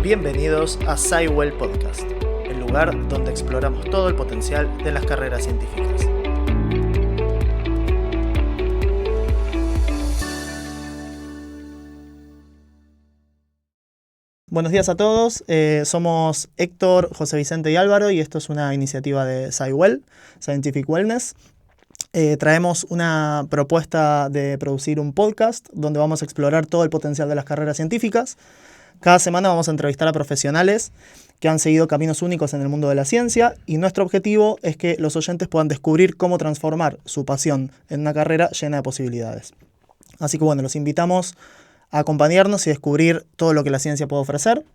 Bienvenidos a SciWell Podcast, el lugar donde exploramos todo el potencial de las carreras científicas. Buenos días a todos, somos Héctor, José Vicente y Álvaro y esto es una iniciativa de SciWell, Scientific Wellness. Traemos una propuesta de producir un podcast donde vamos a explorar todo el potencial de las carreras científicas. Cada semana vamos a entrevistar a profesionales que han seguido caminos únicos en el mundo de la ciencia y nuestro objetivo es que los oyentes puedan descubrir cómo transformar su pasión en una carrera llena de posibilidades. Así que bueno, los invitamos a acompañarnos y descubrir todo lo que la ciencia puede ofrecer.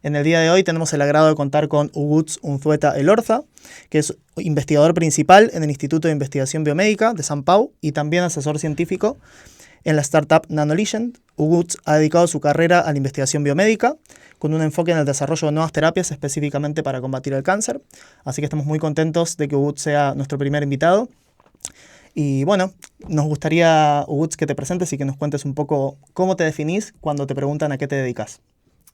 En el día de hoy tenemos el agrado de contar con Uguts Unzueta Elorza, que es investigador principal en el Instituto de Investigación Biomédica de San Pau y también asesor científico en la startup NanoLegend. Uguts ha dedicado su carrera a la investigación biomédica, con un enfoque en el desarrollo de nuevas terapias específicamente para combatir el cáncer. Así que estamos muy contentos de que Uguts sea nuestro primer invitado. Y bueno, nos gustaría, Uguts, que te presentes y que nos cuentes un poco cómo te definís cuando te preguntan a qué te dedicas.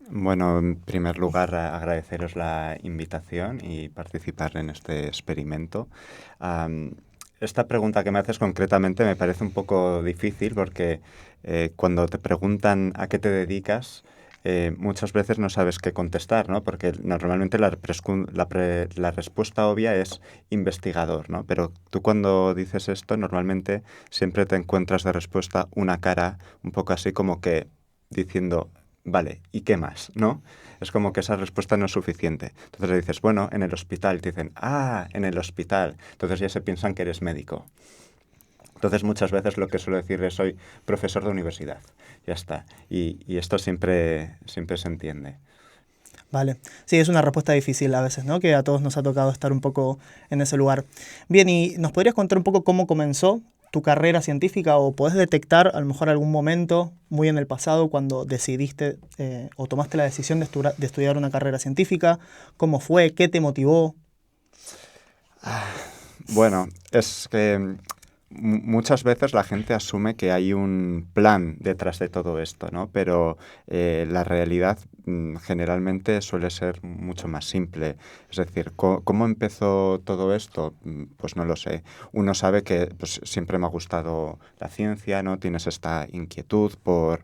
Bueno, en primer lugar, agradeceros la invitación y participar en este experimento. Esta pregunta que me haces concretamente me parece un poco difícil porque cuando te preguntan a qué te dedicas, muchas veces no sabes qué contestar, ¿no? Porque normalmente la respuesta obvia es investigador, ¿no? Pero tú cuando dices esto, normalmente siempre te encuentras de respuesta una cara un poco así como que diciendo, vale, ¿y qué más? ¿No? Es como que esa respuesta no es suficiente. Entonces le dices, bueno, en el hospital. Te dicen, en el hospital. Entonces ya se piensan que eres médico. Entonces muchas veces lo que suelo decir es, soy profesor de universidad. Ya está. Y esto siempre se entiende. Vale. Sí, es una respuesta difícil a veces, ¿no? Que a todos nos ha tocado estar un poco en ese lugar. Bien, ¿y nos podrías contar un poco cómo comenzó tu carrera científica o podés detectar a lo mejor algún momento muy en el pasado cuando decidiste o tomaste la decisión de estudiar una carrera científica? ¿Cómo fue? ¿Qué te motivó? Bueno, es que muchas veces la gente asume que hay un plan detrás de todo esto, ¿no? Pero la realidad generalmente suele ser mucho más simple. Es decir, ¿cómo empezó todo esto? Pues no lo sé. Uno sabe que pues, siempre me ha gustado la ciencia, ¿no? Tienes esta inquietud por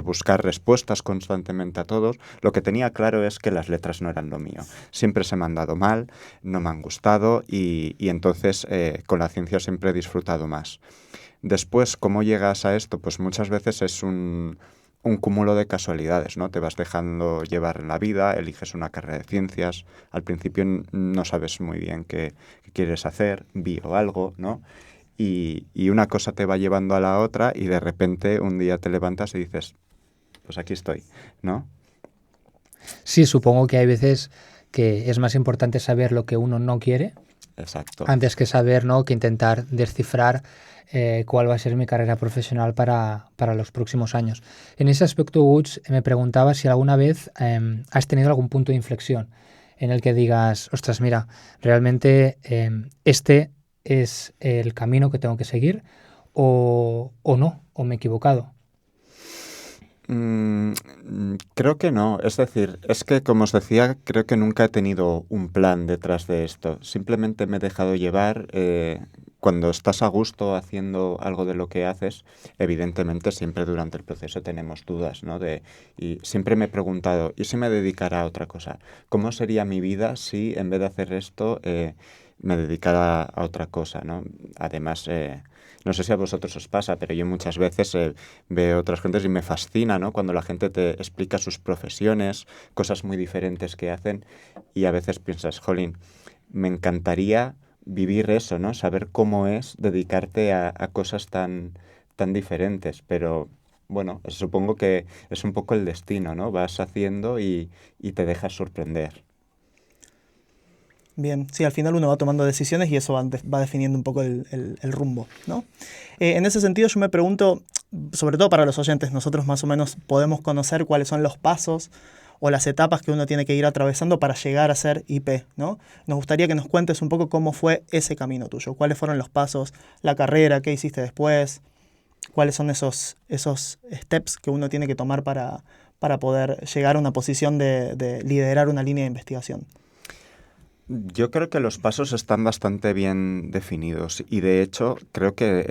buscar respuestas constantemente a todos. Lo que tenía claro es que las letras no eran lo mío. Siempre se me han dado mal, no me han gustado y entonces con la ciencia siempre he disfrutado más. Después, ¿cómo llegas a esto? Pues muchas veces es un cúmulo de casualidades, ¿no? Te vas dejando llevar en la vida, eliges una carrera de ciencias, al principio no sabes muy bien qué quieres hacer, o algo, ¿no? Y una cosa te va llevando a la otra y de repente un día te levantas y dices, pues aquí estoy, ¿no? Sí, supongo que hay veces que es más importante saber lo que uno no quiere. Exacto. Antes que saber, ¿no? Que intentar descifrar cuál va a ser mi carrera profesional para los próximos años. En ese aspecto, Woods, me preguntaba si alguna vez has tenido algún punto de inflexión en el que digas, ostras, mira, realmente este es el camino que tengo que seguir o no, o me he equivocado. Creo que no. Es decir, es que, como os decía, creo que nunca he tenido un plan detrás de esto. Simplemente me he dejado llevar. Cuando estás a gusto haciendo algo de lo que haces, evidentemente siempre durante el proceso tenemos dudas, ¿no? Y siempre me he preguntado, ¿y si me dedicara a otra cosa? ¿Cómo sería mi vida si en vez de hacer esto me dedicara a otra cosa, ¿no? Además, no sé si a vosotros os pasa, pero yo muchas veces veo otras gentes y me fascina, ¿no? Cuando la gente te explica sus profesiones, cosas muy diferentes que hacen y a veces piensas, jolín, me encantaría vivir eso, ¿no? Saber cómo es dedicarte a cosas tan diferentes, pero bueno, supongo que es un poco el destino, ¿no? Vas haciendo y te dejas sorprender. Bien, sí, al final uno va tomando decisiones y eso va definiendo un poco el rumbo, ¿no? En ese sentido yo me pregunto, sobre todo para los oyentes, nosotros más o menos podemos conocer cuáles son los pasos o las etapas que uno tiene que ir atravesando para llegar a ser IP, ¿no? Nos gustaría que nos cuentes un poco cómo fue ese camino tuyo, cuáles fueron los pasos, la carrera, qué hiciste después, cuáles son esos steps que uno tiene que tomar para para poder llegar a una posición de liderar una línea de investigación? Yo creo que los pasos están bastante bien definidos y de hecho creo que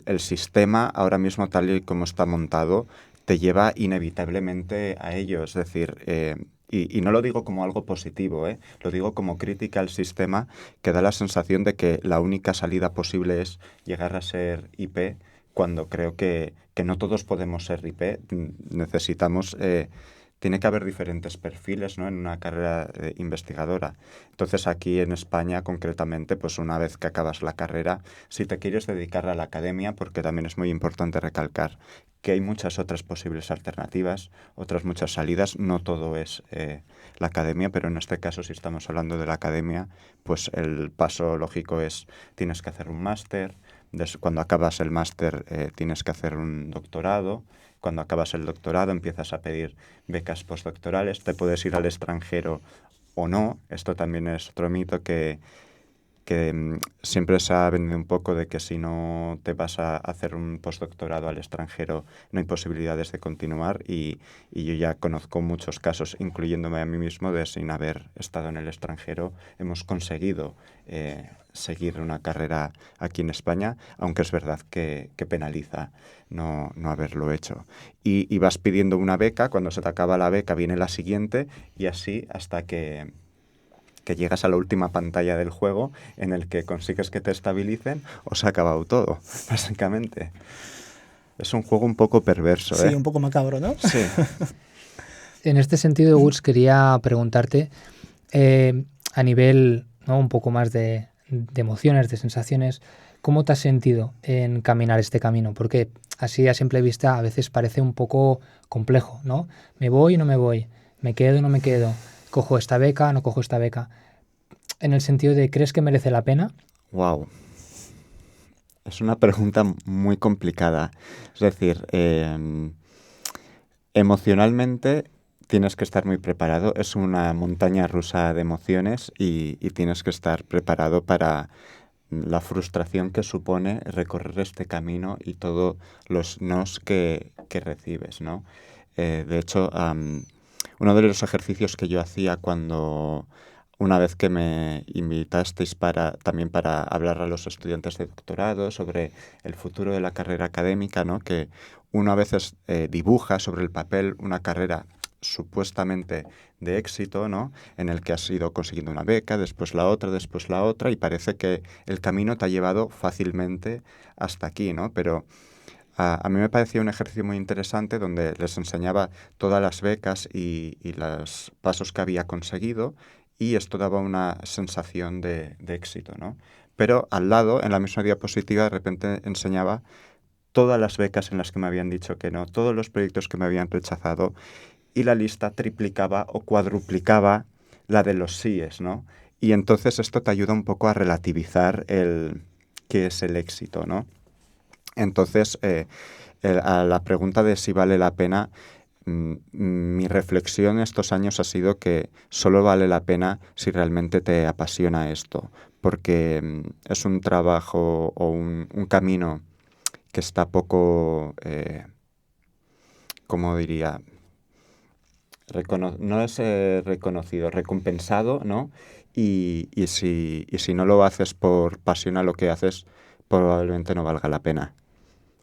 el sistema ahora mismo tal y como está montado te lleva inevitablemente a ello. Es decir, y no lo digo como algo positivo, lo digo como crítica al sistema que da la sensación de que la única salida posible es llegar a ser IP cuando creo que no todos podemos ser IP. Necesitamos... tiene que haber diferentes perfiles, ¿no?, en una carrera investigadora. Entonces, aquí en España, concretamente, pues una vez que acabas la carrera, si te quieres dedicar a la academia, porque también es muy importante recalcar que hay muchas otras posibles alternativas, otras muchas salidas, no todo es la academia, pero en este caso, si estamos hablando de la academia, pues el paso lógico es, tienes que hacer un máster, cuando acabas el máster tienes que hacer un doctorado. Cuando acabas el doctorado empiezas a pedir becas postdoctorales, te puedes ir al extranjero o no. Esto también es otro mito que siempre se ha vendido un poco de que si no te vas a hacer un postdoctorado al extranjero no hay posibilidades de continuar y yo ya conozco muchos casos, incluyéndome a mí mismo, de sin haber estado en el extranjero hemos conseguido seguir una carrera aquí en España, aunque es verdad que penaliza no haberlo hecho. Y vas pidiendo una beca, cuando se te acaba la beca viene la siguiente y así hasta que llegas a la última pantalla del juego en el que consigues que te estabilicen o se ha acabado todo, básicamente. Es un juego un poco perverso, Sí, un poco macabro, ¿no? Sí. En este sentido, Gus, quería preguntarte a nivel, ¿no?, un poco más de emociones, de sensaciones, ¿cómo te has sentido en caminar este camino? Porque así a simple vista a veces parece un poco complejo, ¿no? ¿Me voy o no me voy? ¿Me quedo o no me quedo? ¿Cojo esta beca, no cojo esta beca? En el sentido de, ¿crees que merece la pena? Wow. Es una pregunta muy complicada. Es decir, emocionalmente tienes que estar muy preparado. Es una montaña rusa de emociones y tienes que estar preparado para la frustración que supone recorrer este camino y todos los nos que recibes, ¿no? De hecho, uno de los ejercicios que yo hacía una vez que me invitasteis también para hablar a los estudiantes de doctorado sobre el futuro de la carrera académica, ¿no?, que uno a veces dibuja sobre el papel una carrera supuestamente de éxito, ¿no?, en el que has ido consiguiendo una beca, después la otra, y parece que el camino te ha llevado fácilmente hasta aquí, ¿no? Pero a mí me parecía un ejercicio muy interesante donde les enseñaba todas las becas y los pasos que había conseguido y esto daba una sensación de éxito, ¿no? Pero al lado, en la misma diapositiva, de repente enseñaba todas las becas en las que me habían dicho que no, todos los proyectos que me habían rechazado y la lista triplicaba o cuadruplicaba la de los síes, ¿no? Y entonces esto te ayuda un poco a relativizar qué es el éxito, ¿no? Entonces, a la pregunta de si vale la pena, mi reflexión estos años ha sido que solo vale la pena si realmente te apasiona esto, porque es un trabajo o un camino que está poco, ¿cómo diría? No es reconocido, recompensado, ¿no? Y si no lo haces por pasión a lo que haces, probablemente no valga la pena.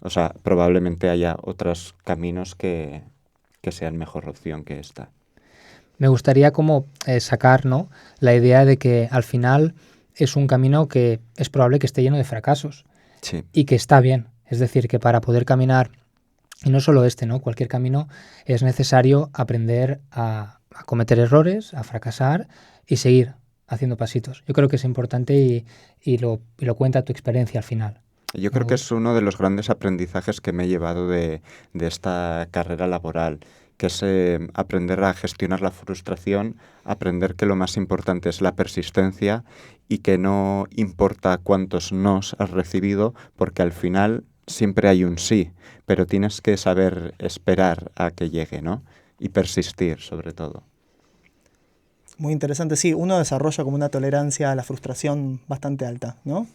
O sea, probablemente haya otros caminos que sean mejor opción que esta. Me gustaría como sacar, ¿no?, la idea de que al final es un camino que es probable que esté lleno de fracasos. Sí. Y que está bien. Es decir, que para poder caminar, y no solo este, ¿no?, cualquier camino, es necesario aprender a cometer errores, a fracasar y seguir haciendo pasitos. Yo creo que es importante y lo cuenta tu experiencia al final. Yo creo que es uno de los grandes aprendizajes que me he llevado de esta carrera laboral, que es aprender a gestionar la frustración, aprender que lo más importante es la persistencia y que no importa cuántos nos has recibido, porque al final siempre hay un sí, pero tienes que saber esperar a que llegue, ¿no? Y persistir, sobre todo. Muy interesante, sí. Uno desarrolla como una tolerancia a la frustración bastante alta, ¿no?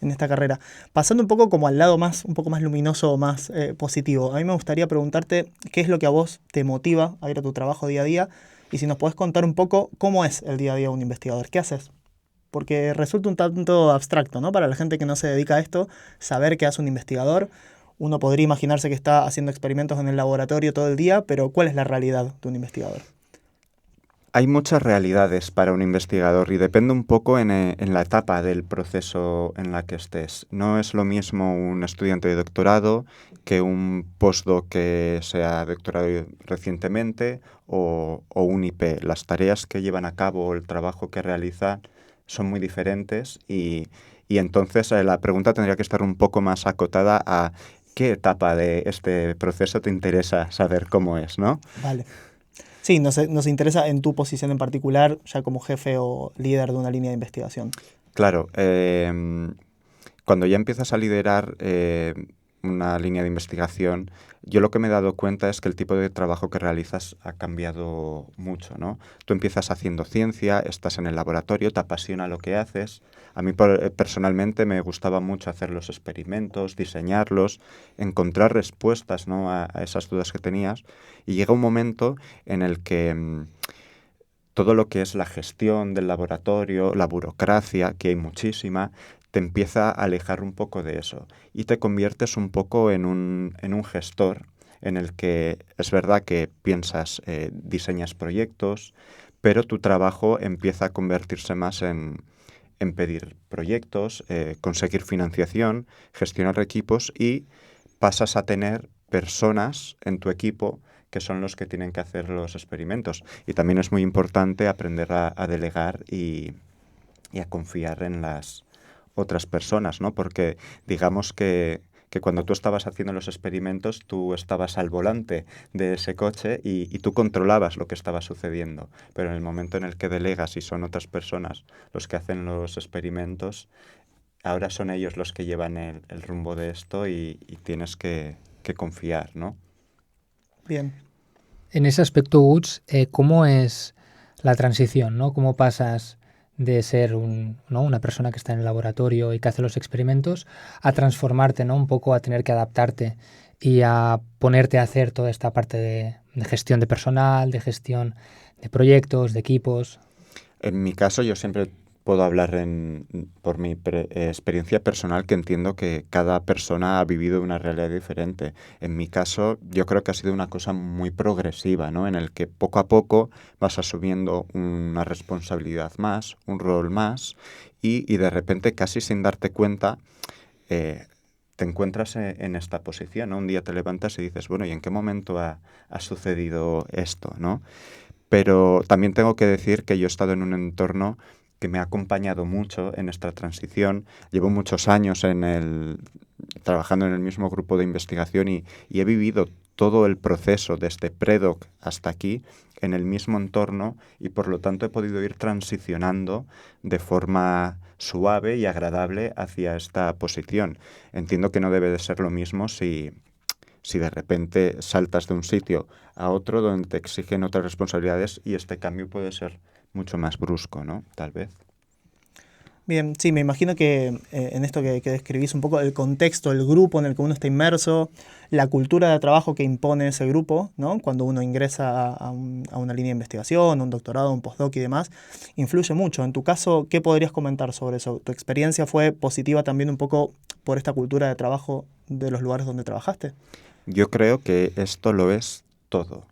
en esta carrera. Pasando un poco como al lado más, un poco más luminoso o más positivo, a mí me gustaría preguntarte qué es lo que a vos te motiva a ir a tu trabajo día a día y si nos podés contar un poco cómo es el día a día de un investigador, qué haces. Porque resulta un tanto abstracto, ¿no? Para la gente que no se dedica a esto, saber qué hace un investigador. Uno podría imaginarse que está haciendo experimentos en el laboratorio todo el día, pero ¿cuál es la realidad de un investigador? Hay muchas realidades para un investigador y depende un poco en la etapa del proceso en la que estés. No es lo mismo un estudiante de doctorado que un postdoc que se ha doctorado recientemente o un IP. Las tareas que llevan a cabo o el trabajo que realizan son muy diferentes y entonces la pregunta tendría que estar un poco más acotada a qué etapa de este proceso te interesa saber cómo es, ¿no? Vale. Sí, nos interesa en tu posición en particular, ya como jefe o líder de una línea de investigación. Claro, cuando ya empiezas a liderar una línea de investigación, yo lo que me he dado cuenta es que el tipo de trabajo que realizas ha cambiado mucho, ¿no? Tú empiezas haciendo ciencia, estás en el laboratorio, te apasiona lo que haces. A mí personalmente me gustaba mucho hacer los experimentos, diseñarlos, encontrar respuestas, ¿no?, a esas dudas que tenías. Y llega un momento en el que todo lo que es la gestión del laboratorio, la burocracia, que hay muchísima, te empieza a alejar un poco de eso y te conviertes un poco en un gestor en el que es verdad que piensas, diseñas proyectos, pero tu trabajo empieza a convertirse más en pedir proyectos, conseguir financiación, gestionar equipos y pasas a tener personas en tu equipo que son los que tienen que hacer los experimentos. Y también es muy importante aprender a delegar y a confiar en las otras personas, ¿no? Porque digamos que cuando tú estabas haciendo los experimentos, tú estabas al volante de ese coche y tú controlabas lo que estaba sucediendo. Pero en el momento en el que delegas y son otras personas los que hacen los experimentos, ahora son ellos los que llevan el rumbo de esto y tienes que confiar, ¿no? Bien. En ese aspecto, Uts, ¿cómo es la transición, ¿no? ¿Cómo pasas de ser ¿no?, una persona que está en el laboratorio y que hace los experimentos a transformarte, ¿no?, un poco, a tener que adaptarte y a ponerte a hacer toda esta parte de gestión de personal, de gestión de proyectos, de equipos? En mi caso, yo siempre puedo hablar por mi experiencia personal, que entiendo que cada persona ha vivido una realidad diferente. En mi caso, yo creo que ha sido una cosa muy progresiva, ¿no? En el que poco a poco vas asumiendo una responsabilidad más, un rol más, y de repente, casi sin darte cuenta, te encuentras en esta posición, ¿no? Un día te levantas y dices, bueno, ¿y en qué momento ha sucedido esto, ¿no? Pero también tengo que decir que yo he estado en un entorno que me ha acompañado mucho en esta transición. Llevo muchos años trabajando en el mismo grupo de investigación y he vivido todo el proceso desde predoc hasta aquí en el mismo entorno y por lo tanto he podido ir transicionando de forma suave y agradable hacia esta posición. Entiendo que no debe de ser lo mismo si de repente saltas de un sitio a otro donde te exigen otras responsabilidades y este cambio puede ser mucho más brusco, ¿no? Tal vez. Bien, sí, me imagino que en esto que describís un poco el contexto, el grupo en el que uno está inmerso, la cultura de trabajo que impone ese grupo, ¿no? Cuando uno ingresa a una línea de investigación, un doctorado, un postdoc y demás, influye mucho. En tu caso, ¿qué podrías comentar sobre eso? ¿Tu experiencia fue positiva también un poco por esta cultura de trabajo de los lugares donde trabajaste? Yo creo que esto lo es todo.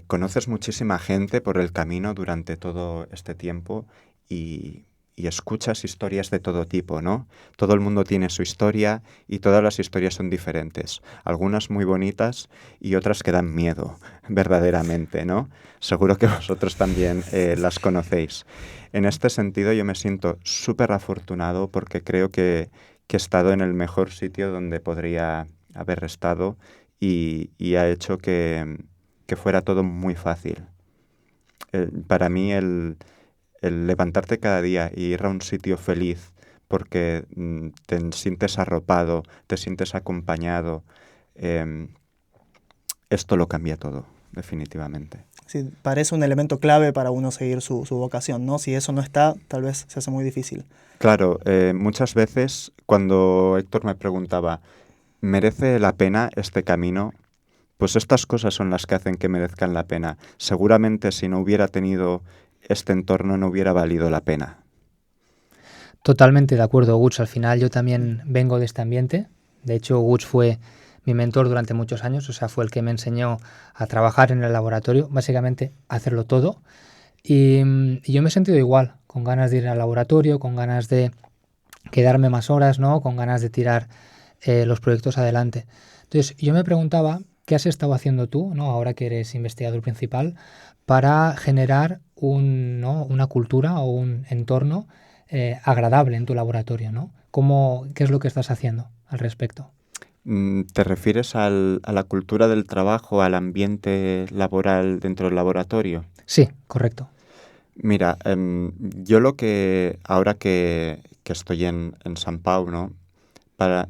Conoces muchísima gente por el camino durante todo este tiempo y escuchas historias de todo tipo, ¿no? Todo el mundo tiene su historia y todas las historias son diferentes. Algunas muy bonitas y otras que dan miedo, verdaderamente, ¿no? Seguro que vosotros también las conocéis. En este sentido yo me siento súper afortunado porque creo que he estado en el mejor sitio donde podría haber estado y ha hecho que fuera todo muy fácil. Para mí el levantarte cada día y ir a un sitio feliz porque te sientes arropado, te sientes acompañado, esto lo cambia todo, definitivamente. Sí, parece un elemento clave para uno seguir su vocación, ¿no? Si eso no está, tal vez se hace muy difícil. Claro, muchas veces cuando Héctor me preguntaba, ¿merece la pena este camino? Pues estas cosas son las que hacen que merezcan la pena. Seguramente si no hubiera tenido este entorno no hubiera valido la pena. Totalmente de acuerdo, Guts. Al final yo también vengo de este ambiente. De hecho, Guts fue mi mentor durante muchos años, o sea, fue el que me enseñó a trabajar en el laboratorio, básicamente a hacerlo todo. Y yo me he sentido igual, con ganas de ir al laboratorio, con ganas de quedarme más horas, ¿no? Con ganas de tirar los proyectos adelante. Entonces, yo me preguntaba, ¿qué has estado haciendo tú, ¿no? Ahora que eres investigador principal, para generar ¿no? una cultura o un entorno agradable en tu laboratorio, ¿no? ¿Qué es lo que estás haciendo al respecto? ¿Te refieres a la cultura del trabajo, al ambiente laboral dentro del laboratorio? Sí, correcto. Mira, yo ahora que estoy en San Pau, ¿no?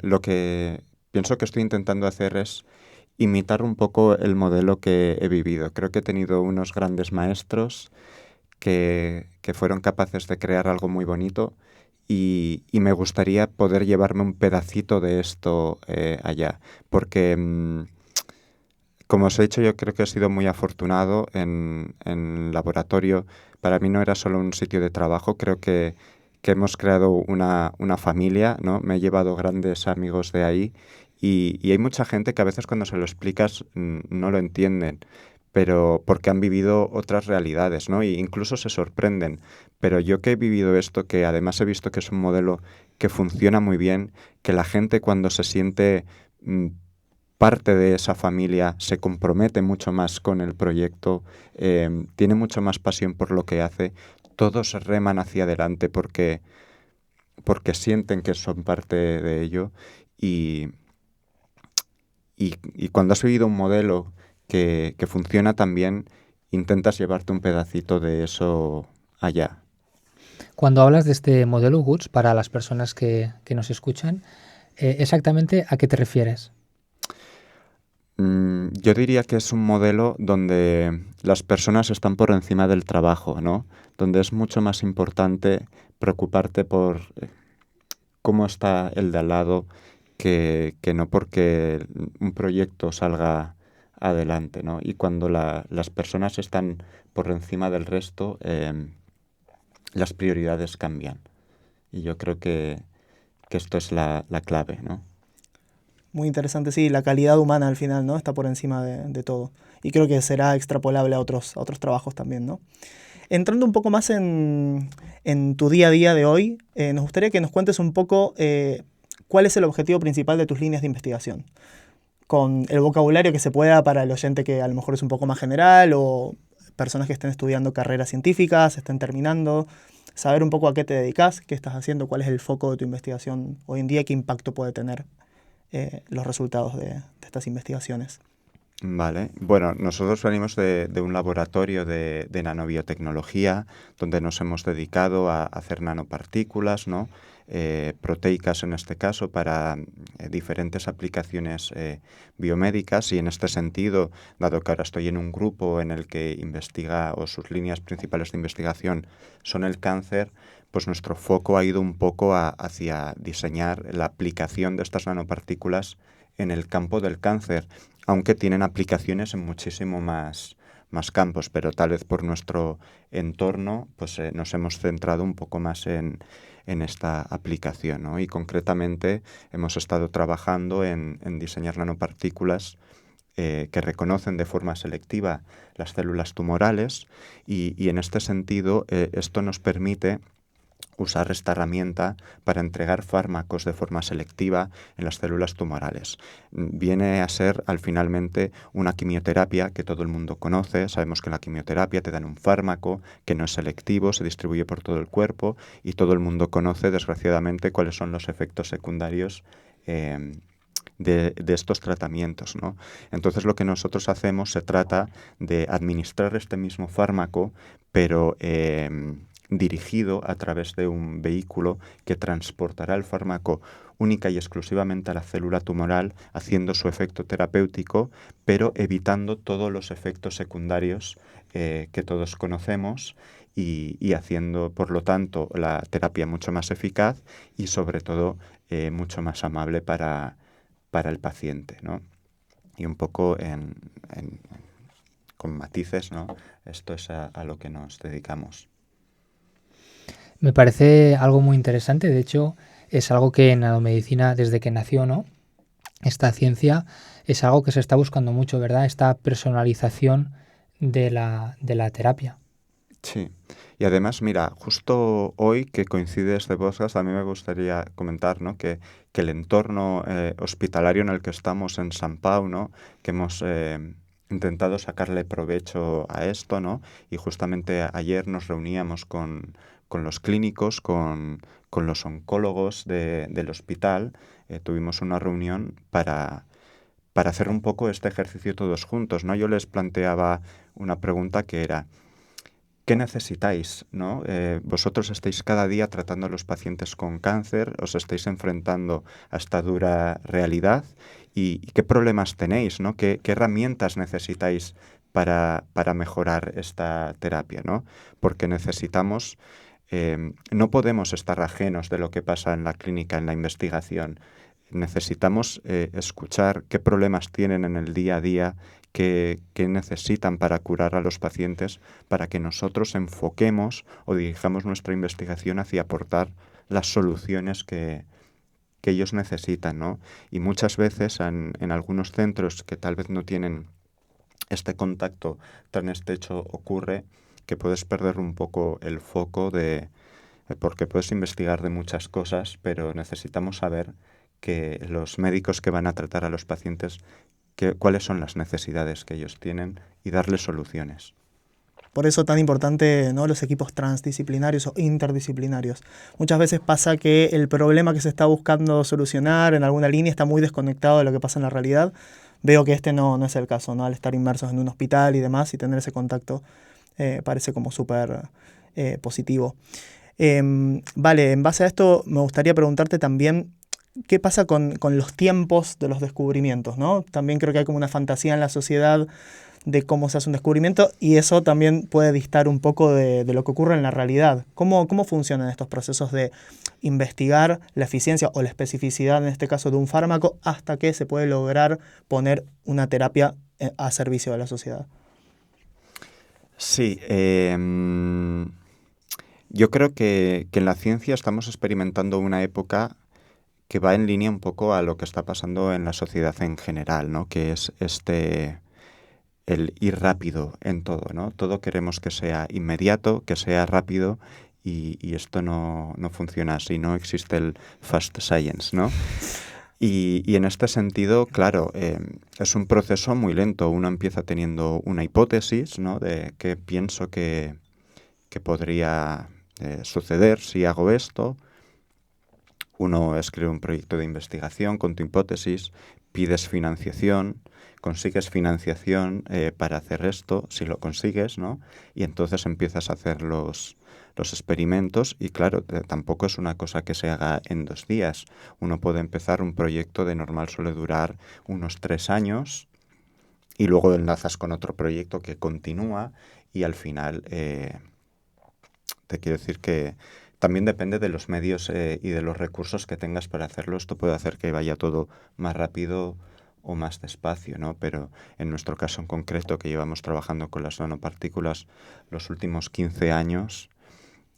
Lo que pienso que estoy intentando hacer es imitar un poco el modelo que he vivido. Creo que he tenido unos grandes maestros que fueron capaces de crear algo muy bonito y me gustaría poder llevarme un pedacito de esto allá, porque como os he dicho, yo creo que he sido muy afortunado en el laboratorio. Para mí no era solo un sitio de trabajo, creo que hemos creado una familia, ¿no? Me he llevado grandes amigos de ahí y hay mucha gente que a veces cuando se lo explicas no lo entienden, pero porque han vivido otras realidades, ¿no? E incluso se sorprenden. Pero yo que he vivido esto, que además he visto que es un modelo que funciona muy bien, que la gente cuando se siente parte de esa familia se compromete mucho más con el proyecto, tiene mucho más pasión por lo que hace, todos reman hacia adelante porque sienten que son parte de ello y, y cuando has vivido un modelo que funciona tan bien, intentas llevarte un pedacito de eso allá. Cuando hablas de este modelo Guts, para las personas que nos escuchan, exactamente ¿a qué te refieres? Yo diría que es un modelo donde las personas están por encima del trabajo, ¿no? Donde es mucho más importante preocuparte por cómo está el de al lado que no porque un proyecto salga adelante, ¿no? Y cuando las personas están por encima del resto, las prioridades cambian. Y yo creo que esto es la clave, ¿no? Muy interesante, sí, la calidad humana al final, ¿no? Está por encima de todo. Y creo que será extrapolable a otros trabajos también, ¿no? Entrando un poco más en tu día a día de hoy, nos gustaría que nos cuentes un poco cuál es el objetivo principal de tus líneas de investigación. Con el vocabulario que se pueda para el oyente que a lo mejor es un poco más general o personas que estén estudiando carreras científicas, estén terminando, saber un poco a qué te dedicas, qué estás haciendo, cuál es el foco de tu investigación hoy en día, qué impacto puede tener los resultados de estas investigaciones. Vale. Bueno, nosotros venimos de un laboratorio de nanobiotecnología donde nos hemos dedicado a hacer nanopartículas, ¿no? Proteicas en este caso para diferentes aplicaciones biomédicas y en este sentido, dado que ahora estoy en un grupo en el que investiga o sus líneas principales de investigación son el cáncer, pues nuestro foco ha ido un poco hacia diseñar la aplicación de estas nanopartículas en el campo del cáncer, aunque tienen aplicaciones en muchísimo más campos, pero tal vez por nuestro entorno pues nos hemos centrado un poco más en esta aplicación, ¿no? Y concretamente hemos estado trabajando en diseñar nanopartículas que reconocen de forma selectiva las células tumorales y en este sentido esto nos permite usar esta herramienta para entregar fármacos de forma selectiva en las células tumorales. Viene a ser finalmente una quimioterapia que todo el mundo conoce. Sabemos que en la quimioterapia te dan un fármaco que no es selectivo, se distribuye por todo el cuerpo y todo el mundo conoce, desgraciadamente, cuáles son los efectos secundarios de estos tratamientos, ¿no? Entonces lo que nosotros hacemos se trata de administrar este mismo fármaco, pero dirigido a través de un vehículo que transportará el fármaco única y exclusivamente a la célula tumoral, haciendo su efecto terapéutico, pero evitando todos los efectos secundarios que todos conocemos y haciendo, por lo tanto, la terapia mucho más eficaz y, sobre todo, mucho más amable para el paciente, ¿no? Y un poco con matices, ¿no? Esto es a lo que nos dedicamos. Me parece algo muy interesante. De hecho, es algo que en nanomedicina, desde que nació, ¿no? Esta ciencia es algo que se está buscando mucho, ¿verdad? Esta personalización de la terapia. Sí. Y además, mira, justo hoy que coincide este podcast, a mí me gustaría comentar, ¿no? que el entorno hospitalario en el que estamos en San Pau, ¿no? Que hemos intentado sacarle provecho a esto, ¿no? Y justamente ayer nos reuníamos con los clínicos, con los oncólogos del hospital. Tuvimos una reunión para hacer un poco este ejercicio todos juntos, ¿no? Yo les planteaba una pregunta que era: ¿qué necesitáis, ¿no? Vosotros estáis cada día tratando a los pacientes con cáncer, os estáis enfrentando a esta dura realidad y qué problemas tenéis, ¿no? ¿Qué herramientas necesitáis para mejorar esta terapia, ¿no? Porque necesitamos, no podemos estar ajenos de lo que pasa en la clínica, en la investigación. Necesitamos escuchar qué problemas tienen en el día a día, qué necesitan para curar a los pacientes, para que nosotros enfoquemos o dirijamos nuestra investigación hacia aportar las soluciones que ellos necesitan, ¿no? Y muchas veces en algunos centros que tal vez no tienen este contacto tan estrecho, ocurre que puedes perder un poco el foco porque puedes investigar de muchas cosas, pero necesitamos saber que los médicos que van a tratar a los pacientes, cuáles son las necesidades que ellos tienen y darles soluciones. Por eso tan importante, ¿no? Los equipos transdisciplinarios o interdisciplinarios. Muchas veces pasa que el problema que se está buscando solucionar en alguna línea está muy desconectado de lo que pasa en la realidad. Veo que este no es el caso, ¿no? Al estar inmersos en un hospital y demás y tener ese contacto parece como súper positivo. Vale, en base a esto me gustaría preguntarte también qué pasa con los tiempos de los descubrimientos, ¿no? También creo que hay como una fantasía en la sociedad de cómo se hace un descubrimiento y eso también puede distar un poco de lo que ocurre en la realidad. ¿Cómo funcionan estos procesos de investigar la eficiencia o la especificidad, en este caso, de un fármaco hasta que se puede lograr poner una terapia a servicio de la sociedad? Sí, yo creo que en la ciencia estamos experimentando una época que va en línea un poco a lo que está pasando en la sociedad en general, ¿no? Que es el ir rápido en todo, ¿no? Todo queremos que sea inmediato, que sea rápido y esto no funciona así, no existe el fast science, ¿no? Y en este sentido, claro, es un proceso muy lento. Uno empieza teniendo una hipótesis, ¿no? De qué pienso que podría suceder si hago esto. Uno escribe un proyecto de investigación con tu hipótesis, pides financiación, consigues financiación para hacer esto, si lo consigues, ¿no? Y entonces empiezas a hacer los experimentos y claro, tampoco es una cosa que se haga en 2 días. Uno puede empezar un proyecto de normal suele durar unos 3 años y luego enlazas con otro proyecto que continúa y al final te quiero decir que también depende de los medios y de los recursos que tengas para hacerlo. Esto puede hacer que vaya todo más rápido o más despacio, ¿no? Pero en nuestro caso en concreto, que llevamos trabajando con las nanopartículas los últimos 15 años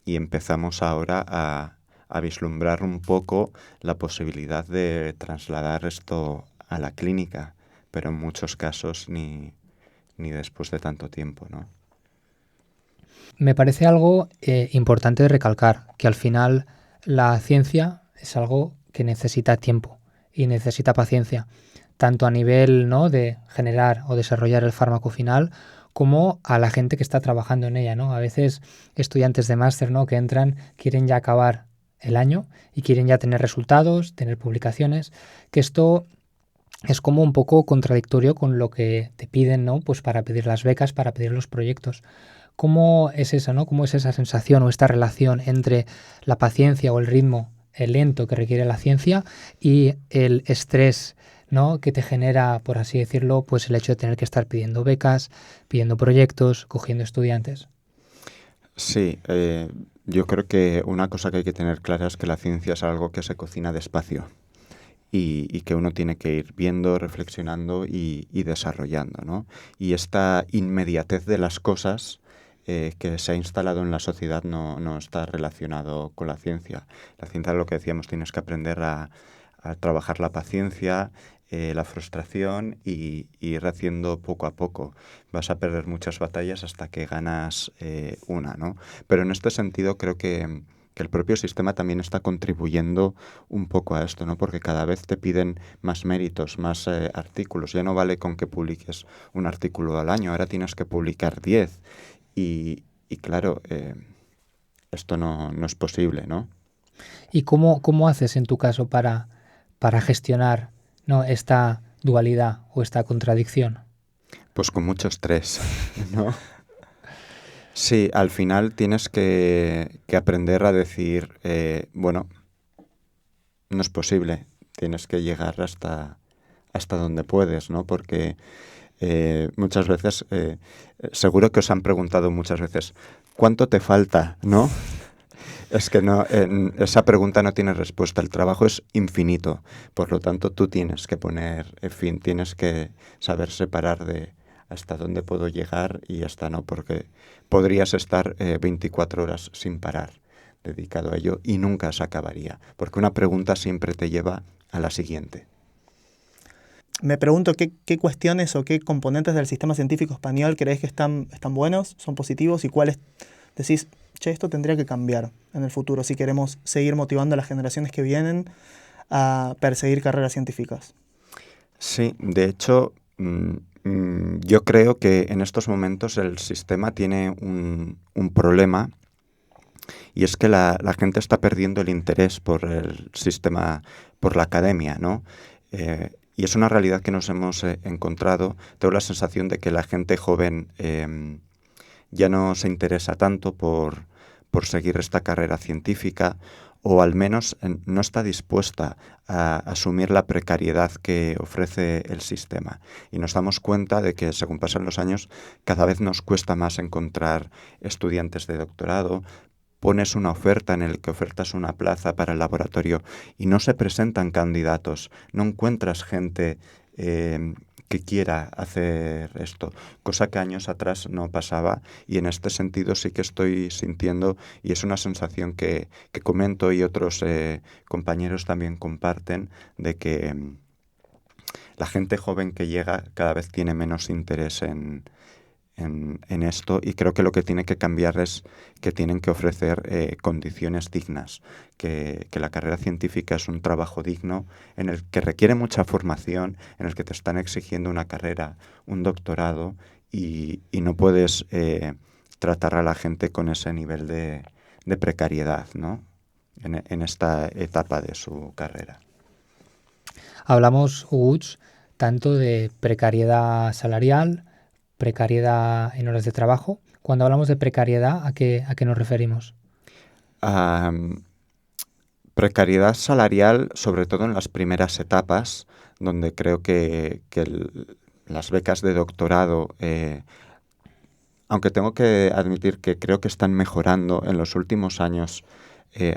y empezamos ahora a vislumbrar un poco la posibilidad de trasladar esto a la clínica, pero en muchos casos ni después de tanto tiempo, ¿no? Me parece algo importante de recalcar, que al final la ciencia es algo que necesita tiempo y necesita paciencia, tanto a nivel, ¿no?, de generar o desarrollar el fármaco final, como a la gente que está trabajando en ella, ¿no? A veces estudiantes de máster, ¿no?, que entran, quieren ya acabar el año y quieren ya tener resultados, tener publicaciones, que esto es como un poco contradictorio con lo que te piden, ¿no? Pues para pedir las becas, para pedir los proyectos. ¿Cómo es esa, ¿no? ¿Cómo es esa sensación o esta relación entre la paciencia o el ritmo lento que requiere la ciencia y el estrés, ¿no? Que te genera, por así decirlo, pues el hecho de tener que estar pidiendo becas, pidiendo proyectos, cogiendo estudiantes? Sí, yo creo que una cosa que hay que tener clara es que la ciencia es algo que se cocina despacio y que uno tiene que ir viendo, reflexionando y desarrollando, ¿no? Y esta inmediatez de las cosas que se ha instalado en la sociedad no está relacionado con la ciencia. La ciencia, lo que decíamos, tienes que aprender a trabajar la paciencia, la frustración y ir haciendo poco a poco. Vas a perder muchas batallas hasta que ganas una, ¿no? Pero en este sentido creo que el propio sistema también está contribuyendo un poco a esto, ¿no? Porque cada vez te piden más méritos, más artículos. Ya no vale con que publiques un artículo al año, ahora tienes que publicar 10. Y claro, esto no es posible, ¿no? ¿Y cómo haces en tu caso para gestionar, ¿no? esta dualidad o esta contradicción? Pues con mucho estrés, ¿no? Sí, al final tienes que aprender a decir, bueno, no es posible, tienes que llegar hasta donde puedes, ¿no? Porque muchas veces, seguro que os han preguntado muchas veces, ¿cuánto te falta, no? Es que no, esa pregunta no tiene respuesta. El trabajo es infinito. Por lo tanto, tú tienes que poner fin, tienes que saber separar de hasta dónde puedo llegar y hasta no, porque podrías estar 24 horas sin parar dedicado a ello y nunca se acabaría, porque una pregunta siempre te lleva a la siguiente. Me pregunto qué cuestiones o qué componentes del sistema científico español creéis que están buenos, son positivos y cuáles decís, che, esto tendría que cambiar en el futuro si queremos seguir motivando a las generaciones que vienen a perseguir carreras científicas. Sí, de hecho, yo creo que en estos momentos el sistema tiene un problema y es que la gente está perdiendo el interés por el sistema, por la academia, ¿no? Y es una realidad que nos hemos encontrado. Tengo la sensación de que la gente joven ya no se interesa tanto por seguir esta carrera científica o al menos no está dispuesta a asumir la precariedad que ofrece el sistema. Y nos damos cuenta de que según pasan los años cada vez nos cuesta más encontrar estudiantes de doctorado. Pones una oferta en el que ofertas una plaza para el laboratorio y no se presentan candidatos, no encuentras gente que quiera hacer esto, cosa que años atrás no pasaba y en este sentido sí que estoy sintiendo y es una sensación que comento y otros compañeros también comparten de que la gente joven que llega cada vez tiene menos interés en esto y creo que lo que tiene que cambiar es que tienen que ofrecer condiciones dignas, que la carrera científica es un trabajo digno en el que requiere mucha formación, en el que te están exigiendo una carrera, un doctorado y no puedes tratar a la gente con ese nivel de precariedad, ¿no? En esta etapa de su carrera. Hablamos, Uch, tanto de precariedad salarial, precariedad en horas de trabajo. Cuando hablamos de precariedad, ¿a qué nos referimos? Precariedad salarial, sobre todo en las primeras etapas, donde creo que las becas de doctorado, aunque tengo que admitir que creo que están mejorando en los últimos años,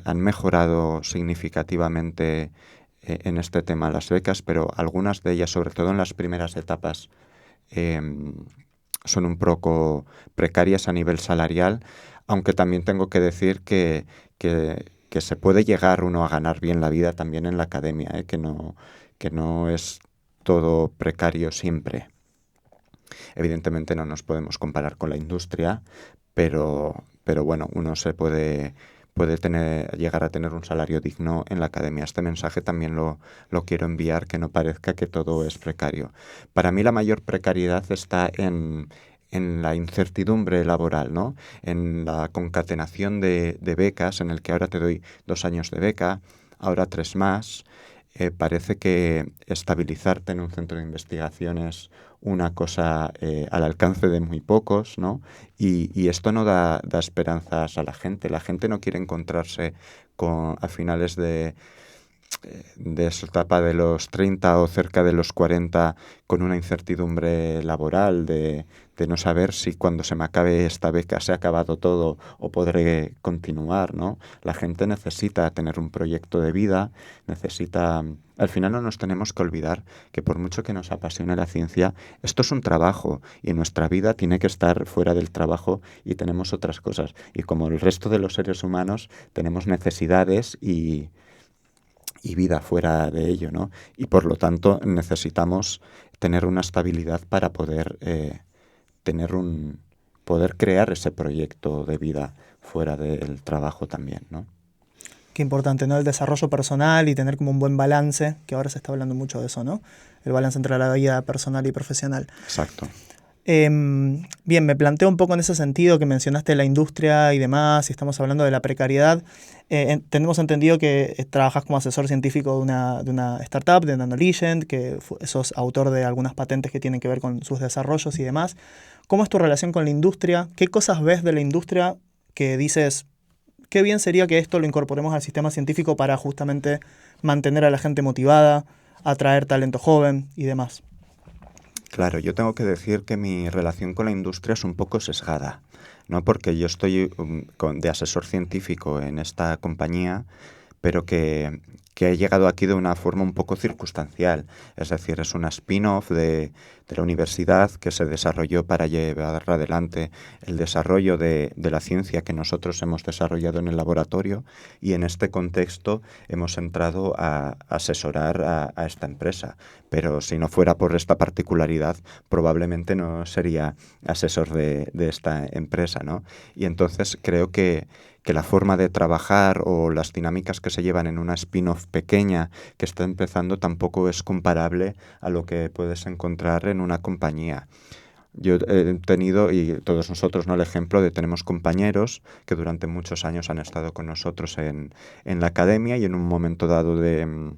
han mejorado significativamente en este tema las becas, pero algunas de ellas, sobre todo en las primeras etapas, son un poco precarias a nivel salarial, aunque también tengo que decir que se puede llegar uno a ganar bien la vida también en la academia, que no es todo precario siempre. Evidentemente no nos podemos comparar con la industria, pero bueno, uno se puede llegar a tener un salario digno en la academia. Este mensaje también lo quiero enviar, que no parezca que todo es precario. Para mí la mayor precariedad está en la incertidumbre laboral, ¿no? En la concatenación de becas, en el que ahora te doy 2 años de beca, ahora 3 más, parece que estabilizarte en un centro de investigación es una cosa al alcance de muy pocos, ¿no? Y esto no da esperanzas a la gente. La gente no quiere encontrarse a finales de su etapa de los 30 o cerca de los 40 con una incertidumbre laboral de no saber si cuando se me acabe esta beca se ha acabado todo o podré continuar, ¿no? La gente necesita tener un proyecto de vida, necesita... Al final no nos tenemos que olvidar que por mucho que nos apasione la ciencia, esto es un trabajo y nuestra vida tiene que estar fuera del trabajo y tenemos otras cosas. Y como el resto de los seres humanos, tenemos necesidades y vida fuera de ello, ¿no? Y por lo tanto necesitamos tener una estabilidad para poder poder crear ese proyecto de vida fuera del trabajo también, ¿no? Qué importante, ¿no? El desarrollo personal y tener como un buen balance, que ahora se está hablando mucho de eso, ¿no? El balance entre la vida personal y profesional. Exacto. Bien, me planteo un poco en ese sentido que mencionaste la industria y demás, y estamos hablando de la precariedad. Tenemos entendido que trabajas como asesor científico de una startup, de NanoLegend, que sos autor de algunas patentes que tienen que ver con sus desarrollos y demás. ¿Cómo es tu relación con la industria? ¿Qué cosas ves de la industria que dices, qué bien sería que esto lo incorporemos al sistema científico para justamente mantener a la gente motivada, atraer talento joven y demás? Claro, yo tengo que decir que mi relación con la industria es un poco sesgada, ¿no? Porque yo estoy de asesor científico en esta compañía, pero que he llegado aquí de una forma un poco circunstancial. Es decir, es una spin-off de la universidad que se desarrolló para llevar adelante el desarrollo de la ciencia que nosotros hemos desarrollado en el laboratorio, y en este contexto hemos entrado a asesorar a esta empresa. Pero si no fuera por esta particularidad, probablemente no sería asesor de esta empresa, ¿no? Y entonces creo que la forma de trabajar o las dinámicas que se llevan en una spin-off pequeña que está empezando tampoco es comparable a lo que puedes encontrar en una compañía. Yo he tenido, y todos nosotros, ¿no?, el ejemplo de tenemos compañeros que durante muchos años han estado con nosotros en la academia y en un momento dado de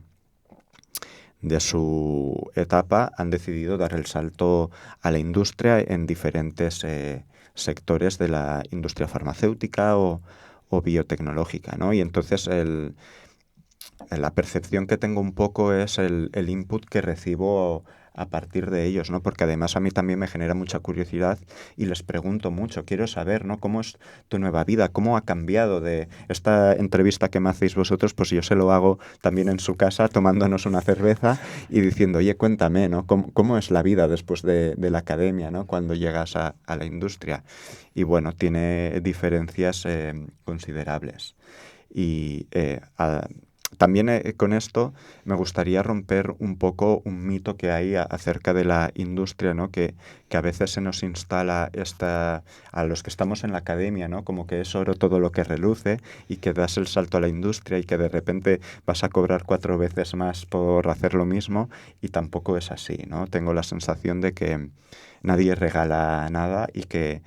su etapa han decidido dar el salto a la industria en diferentes sectores de la industria farmacéutica o biotecnológica, ¿no? Y entonces la percepción que tengo un poco es el input que recibo a partir de ellos, ¿no? Porque además a mí también me genera mucha curiosidad y les pregunto mucho, quiero saber, ¿no?, cómo es tu nueva vida, cómo ha cambiado de esta entrevista que me hacéis vosotros, pues yo se lo hago también en su casa tomándonos una cerveza y diciendo, oye, cuéntame, ¿no?, cómo es la vida después de la academia, ¿no?, cuando llegas a la industria. Y bueno, tiene diferencias considerables. Y también con esto me gustaría romper un poco un mito que hay acerca de la industria, ¿no?, que a veces se nos instala a los que estamos en la academia, ¿no?, como que es oro todo lo que reluce y que das el salto a la industria y que de repente vas a cobrar 4 veces más por hacer lo mismo, y tampoco es así, ¿no? Tengo la sensación de que nadie regala nada y que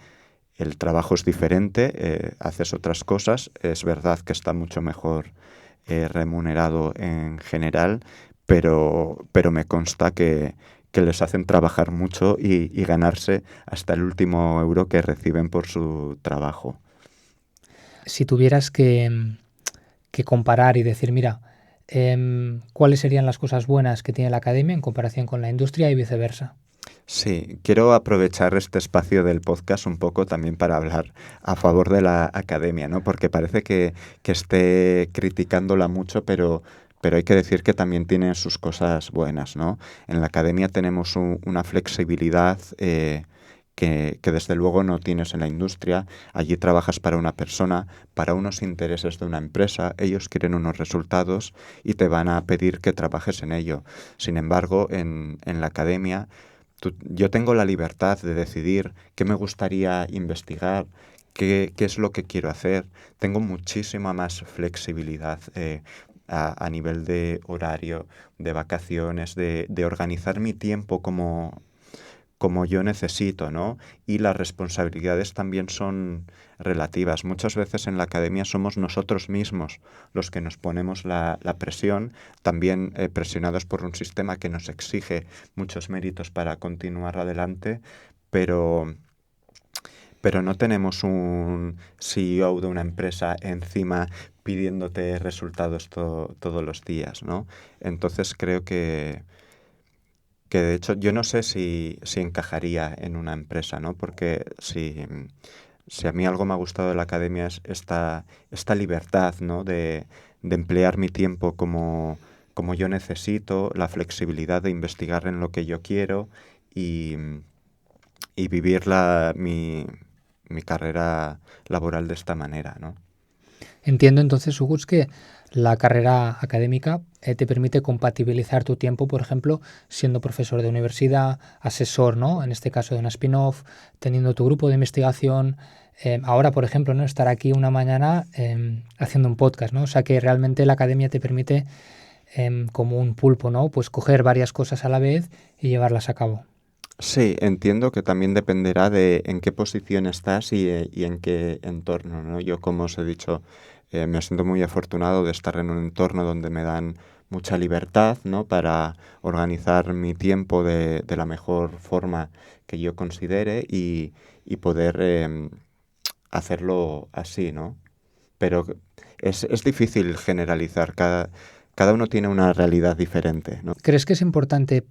el trabajo es diferente, haces otras cosas, es verdad que está mucho mejor remunerado en general, pero me consta que les hacen trabajar mucho y ganarse hasta el último euro que reciben por su trabajo. Si tuvieras que comparar y decir, mira, ¿cuáles serían las cosas buenas que tiene la academia en comparación con la industria y viceversa? Sí, quiero aprovechar este espacio del podcast un poco también para hablar a favor de la academia, ¿no? Porque parece que esté criticándola mucho, pero hay que decir que también tiene sus cosas buenas, ¿no? En la academia tenemos una flexibilidad que desde luego no tienes en la industria. Allí trabajas para una persona, para unos intereses de una empresa, ellos quieren unos resultados y te van a pedir que trabajes en ello. Sin embargo, en la academia yo tengo la libertad de decidir qué me gustaría investigar, qué es lo que quiero hacer. Tengo muchísima más flexibilidad a nivel de horario, de vacaciones, de organizar mi tiempo como como yo necesito, ¿no? Y las responsabilidades también son relativas. Muchas veces en la academia somos nosotros mismos los que nos ponemos la presión, también presionados por un sistema que nos exige muchos méritos para continuar adelante, pero no tenemos un CEO de una empresa encima pidiéndote resultados todos los días, ¿no? Entonces creo que de hecho yo no sé si encajaría en una empresa, ¿no? Porque si a mí algo me ha gustado de la academia es esta libertad, ¿no? De emplear mi tiempo como yo necesito, la flexibilidad de investigar en lo que yo quiero y vivir mi carrera laboral de esta manera, ¿no? Entiendo entonces, Hugo, que la carrera académica te permite compatibilizar tu tiempo, por ejemplo, siendo profesor de universidad, asesor, ¿no? En este caso de una spin-off, teniendo tu grupo de investigación. Ahora, por ejemplo, ¿no? Estar aquí una mañana haciendo un podcast, ¿no? O sea que realmente la academia te permite, como un pulpo, ¿no? Pues coger varias cosas a la vez y llevarlas a cabo. Sí, entiendo que también dependerá de en qué posición estás y en qué entorno, ¿no? Yo, como os he dicho, me siento muy afortunado de estar en un entorno donde me dan mucha libertad, ¿no? Para organizar mi tiempo de la mejor forma que yo considere y poder hacerlo así, ¿no? Pero es difícil generalizar, cada uno tiene una realidad diferente, ¿no? ¿Crees que es importante,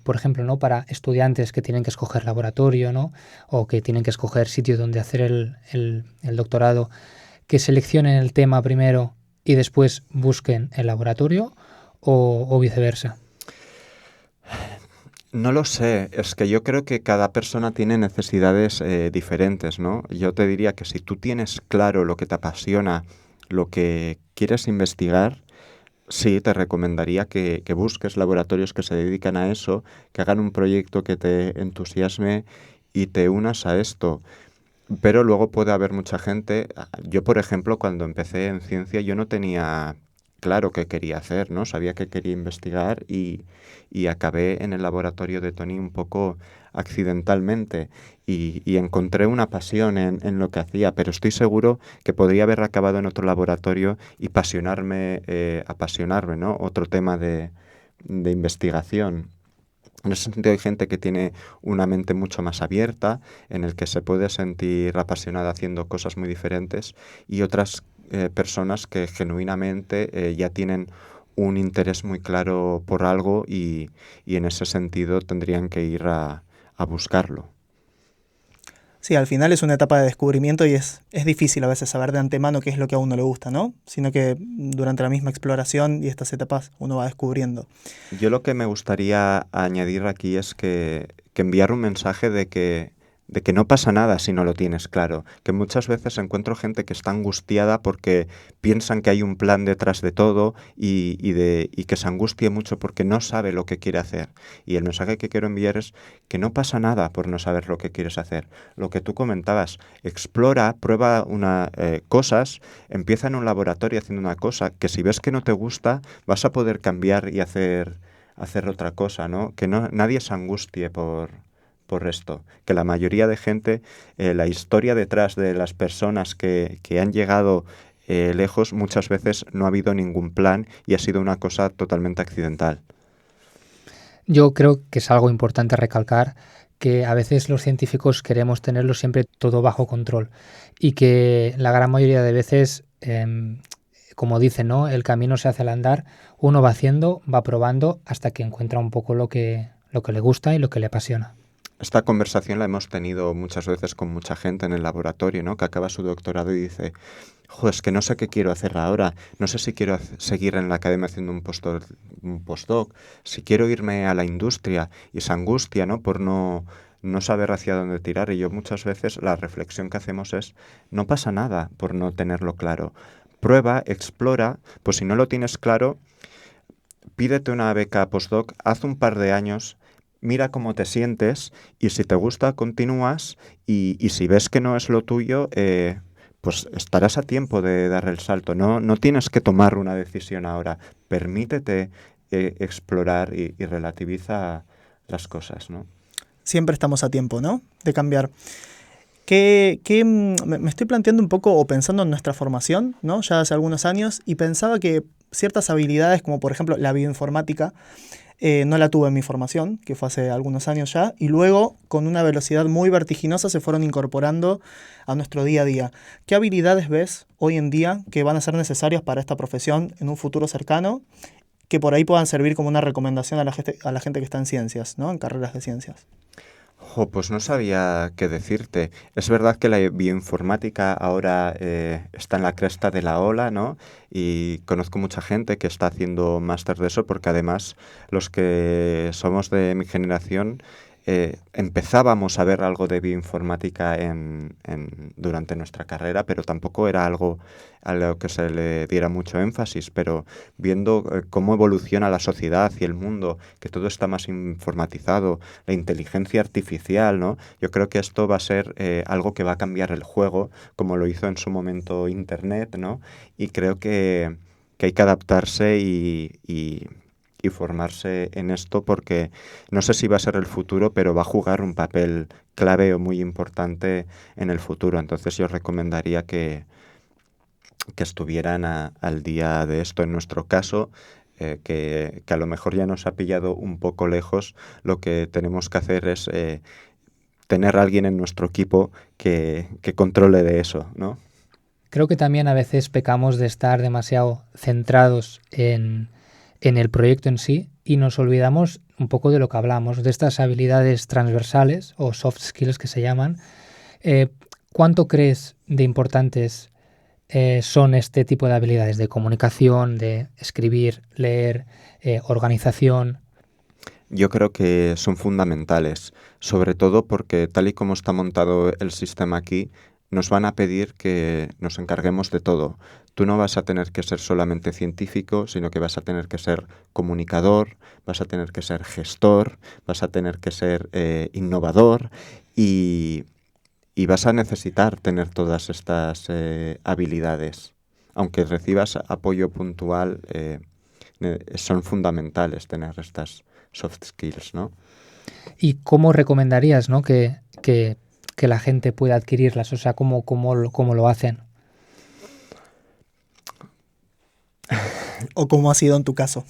por ejemplo, ¿no? Para estudiantes que tienen que escoger laboratorio, ¿no? O que tienen que escoger sitio donde hacer el doctorado, que seleccionen el tema primero y después busquen el laboratorio o viceversa? No lo sé, es que yo creo que cada persona tiene necesidades diferentes, ¿no? Yo te diría que si tú tienes claro lo que te apasiona, lo que quieres investigar, sí, te recomendaría que busques laboratorios que se dedican a eso, que hagan un proyecto que te entusiasme y te unas a esto. Pero luego puede haber mucha gente. Yo, por ejemplo, cuando empecé en ciencia, yo no tenía claro qué quería hacer, ¿no? Sabía que quería investigar y acabé en el laboratorio de Tony un poco accidentalmente y encontré una pasión en lo que hacía, pero estoy seguro que podría haber acabado en otro laboratorio y apasionarme, ¿no? Otro tema de investigación. En ese sentido hay gente que tiene una mente mucho más abierta, en el que se puede sentir apasionada haciendo cosas muy diferentes, y otras personas que genuinamente ya tienen un interés muy claro por algo y en ese sentido tendrían que ir a buscarlo. Sí, al final es una etapa de descubrimiento y es difícil a veces saber de antemano qué es lo que a uno le gusta, ¿no? Sino que durante la misma exploración y estas etapas uno va descubriendo. Yo lo que me gustaría añadir aquí es que enviar un mensaje de que no pasa nada si no lo tienes claro. Que muchas veces encuentro gente que está angustiada porque piensan que hay un plan detrás de todo y que se angustie mucho porque no sabe lo que quiere hacer. Y el mensaje que quiero enviar es que no pasa nada por no saber lo que quieres hacer. Lo que tú comentabas, explora, prueba cosas, empieza en un laboratorio haciendo una cosa que si ves que no te gusta, vas a poder cambiar y hacer otra cosa, ¿no? Que nadie se angustie por esto, que la mayoría de gente, la historia detrás de las personas que han llegado lejos, muchas veces no ha habido ningún plan y ha sido una cosa totalmente accidental. Yo creo que es algo importante recalcar que a veces los científicos queremos tenerlo siempre todo bajo control y que la gran mayoría de veces, como dicen, ¿no? El camino se hace al andar, uno va haciendo, va probando hasta que encuentra un poco lo que le gusta y lo que le apasiona. Esta conversación la hemos tenido muchas veces con mucha gente en el laboratorio, ¿no? Que acaba su doctorado y dice, joder, es que no sé qué quiero hacer ahora, no sé si quiero seguir en la academia haciendo un postdoc, si quiero irme a la industria, y esa angustia, ¿no? Por no saber hacia dónde tirar. Y yo muchas veces la reflexión que hacemos es, no pasa nada por no tenerlo claro. Prueba, explora, pues si no lo tienes claro, pídete una beca postdoc, haz un par de años, mira cómo te sientes y si te gusta continúas y si ves que no es lo tuyo, pues estarás a tiempo de dar el salto. No tienes que tomar una decisión ahora. Permítete explorar y relativiza las cosas, ¿no? siempre estamos a tiempo, ¿no? De cambiar. Me estoy planteando un poco o pensando en nuestra formación, ¿no? Ya hace algunos años, y pensaba que ciertas habilidades, como por ejemplo la bioinformática, no la tuve en mi formación, que fue hace algunos años ya, y luego con una velocidad muy vertiginosa se fueron incorporando a nuestro día a día. ¿Qué habilidades ves hoy en día que van a ser necesarias para esta profesión en un futuro cercano, que por ahí puedan servir como una recomendación a la gente que está en ciencias, ¿no? En carreras de ciencias? Pues no sabía qué decirte. Es verdad que la bioinformática ahora está en la cresta de la ola, ¿no? Y conozco mucha gente que está haciendo máster de eso, porque además los que somos de mi generación empezábamos a ver algo de bioinformática durante nuestra carrera, pero tampoco era algo a lo que se le diera mucho énfasis. Pero viendo cómo evoluciona la sociedad y el mundo, que todo está más informatizado, la inteligencia artificial, ¿no? Yo creo que esto va a ser algo que va a cambiar el juego, como lo hizo en su momento Internet, ¿no? Y creo que hay que adaptarse y formarse en esto, porque no sé si va a ser el futuro, pero va a jugar un papel clave o muy importante en el futuro. Entonces yo recomendaría que estuvieran al día de esto. En nuestro caso, que a lo mejor ya nos ha pillado un poco lejos, lo que tenemos que hacer es tener a alguien en nuestro equipo que controle de eso, ¿no? Creo que también a veces pecamos de estar demasiado centrados en el proyecto en sí y nos olvidamos un poco de lo que hablamos, de estas habilidades transversales o soft skills que se llaman. ¿Cuánto crees de importantes son este tipo de habilidades de comunicación, de escribir, leer, organización? Yo creo que son fundamentales, sobre todo porque tal y como está montado el sistema aquí, nos van a pedir que nos encarguemos de todo. Tú no vas a tener que ser solamente científico, sino que vas a tener que ser comunicador, vas a tener que ser gestor, vas a tener que ser innovador y vas a necesitar tener todas estas habilidades. Aunque recibas apoyo puntual, son fundamentales tener estas soft skills, ¿no? ¿Y cómo recomendarías, ¿no? que la gente pueda adquirirlas? O sea, ¿cómo lo hacen? ¿O cómo ha sido en tu caso?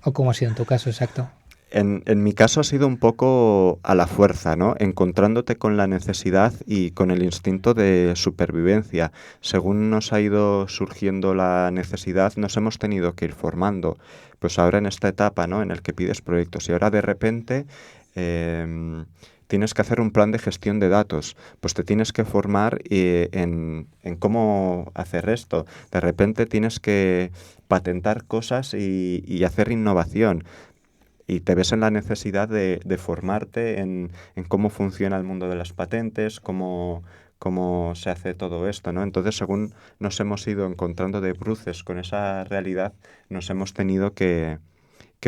¿O cómo ha sido en tu caso, exacto? En mi caso ha sido un poco a la fuerza, ¿no? Encontrándote con la necesidad y con el instinto de supervivencia. Según nos ha ido surgiendo la necesidad, nos hemos tenido que ir formando. Pues ahora en esta etapa, ¿no? En el que pides proyectos y ahora de repente tienes que hacer un plan de gestión de datos. Pues te tienes que formar en cómo hacer esto. De repente tienes que patentar cosas y hacer innovación. Y te ves en la necesidad de formarte en cómo funciona el mundo de las patentes, cómo se hace todo esto, ¿no? Entonces, según nos hemos ido encontrando de bruces con esa realidad, nos hemos tenido que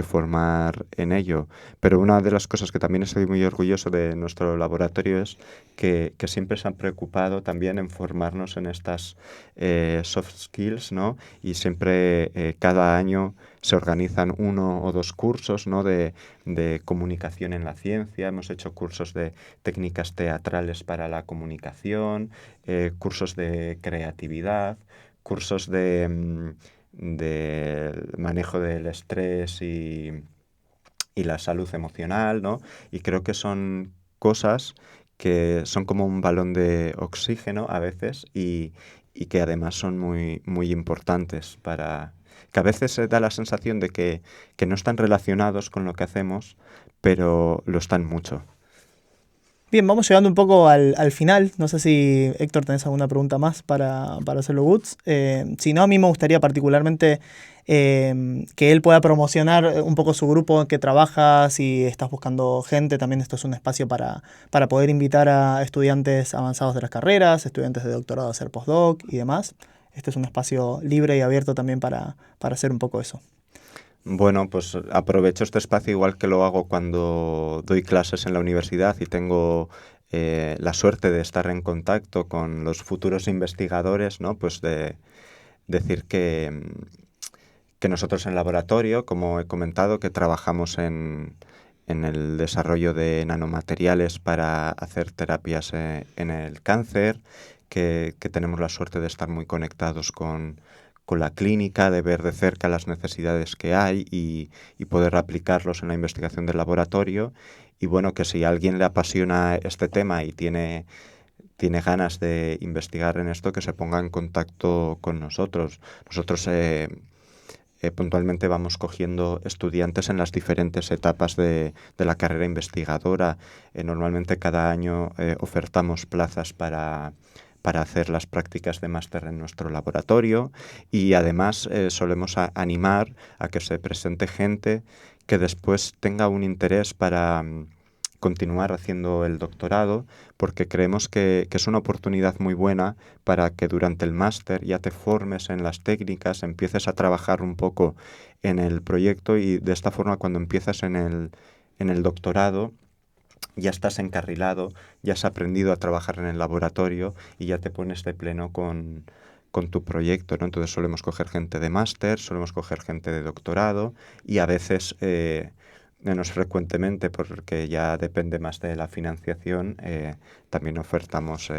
formar en ello. Pero una de las cosas que también estoy muy orgulloso de nuestro laboratorio es que siempre se han preocupado también en formarnos en estas soft skills, ¿no? Y siempre cada año se organizan 1 o 2 cursos, ¿no? de comunicación en la ciencia. Hemos hecho cursos de técnicas teatrales para la comunicación, cursos de creatividad, cursos del manejo del estrés y la salud emocional, ¿no? Y creo que son cosas que son como un balón de oxígeno a veces y que además son muy, muy importantes para... que a veces se da la sensación de que no están relacionados con lo que hacemos, pero lo están mucho. Bien, vamos llegando un poco al final. No sé si, Héctor, tenés alguna pregunta más para hacerlo Woods. Si no, a mí me gustaría particularmente que él pueda promocionar un poco su grupo en que trabaja, si estás buscando gente. También esto es un espacio para poder invitar a estudiantes avanzados de las carreras, estudiantes de doctorado a hacer postdoc y demás. Este es un espacio libre y abierto también para hacer un poco eso. Bueno, pues aprovecho este espacio igual que lo hago cuando doy clases en la universidad y tengo la suerte de estar en contacto con los futuros investigadores, ¿no? Pues de decir que nosotros en laboratorio, como he comentado, que trabajamos en en el desarrollo de nanomateriales para hacer terapias en el cáncer, que tenemos la suerte de estar muy conectados con la clínica, de ver de cerca las necesidades que hay y poder aplicarlos en la investigación del laboratorio. Y bueno, que si a alguien le apasiona este tema y tiene ganas de investigar en esto, que se ponga en contacto con nosotros. Nosotros puntualmente vamos cogiendo estudiantes en las diferentes etapas de la carrera investigadora. Normalmente cada año ofertamos plazas para hacer las prácticas de máster en nuestro laboratorio y además solemos animar a que se presente gente que después tenga un interés para continuar haciendo el doctorado, porque creemos que es una oportunidad muy buena para que durante el máster ya te formes en las técnicas, empieces a trabajar un poco en el proyecto y de esta forma cuando empiezas en el doctorado ya estás encarrilado, ya has aprendido a trabajar en el laboratorio y ya te pones de pleno con tu proyecto, ¿no? Entonces solemos coger gente de máster, solemos coger gente de doctorado y a veces, menos frecuentemente porque ya depende más de la financiación, también ofertamos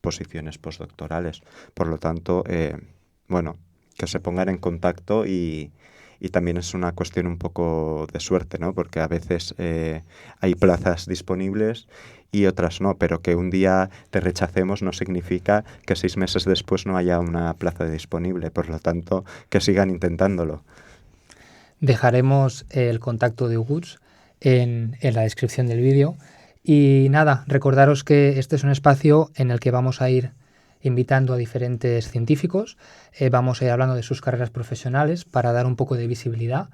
posiciones postdoctorales. Por lo tanto, bueno, que se pongan en contacto y también es una cuestión un poco de suerte, ¿no? Porque a veces hay plazas disponibles y otras no, pero que un día te rechacemos no significa que 6 meses después no haya una plaza disponible. Por lo tanto, que sigan intentándolo. Dejaremos el contacto de Huguts en la descripción del vídeo. Y nada, recordaros que este es un espacio en el que vamos a ir invitando a diferentes científicos, vamos a ir hablando de sus carreras profesionales para dar un poco de visibilidad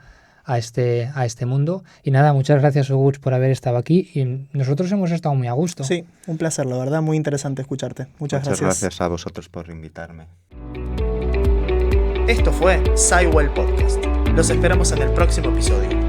a este mundo. Y nada, muchas gracias, Huguts, por haber estado aquí y nosotros hemos estado muy a gusto. Sí, un placer, la verdad, muy interesante escucharte. Muchas gracias. Muchas gracias a vosotros por invitarme. Esto fue SciWell Podcast. Los esperamos en el próximo episodio.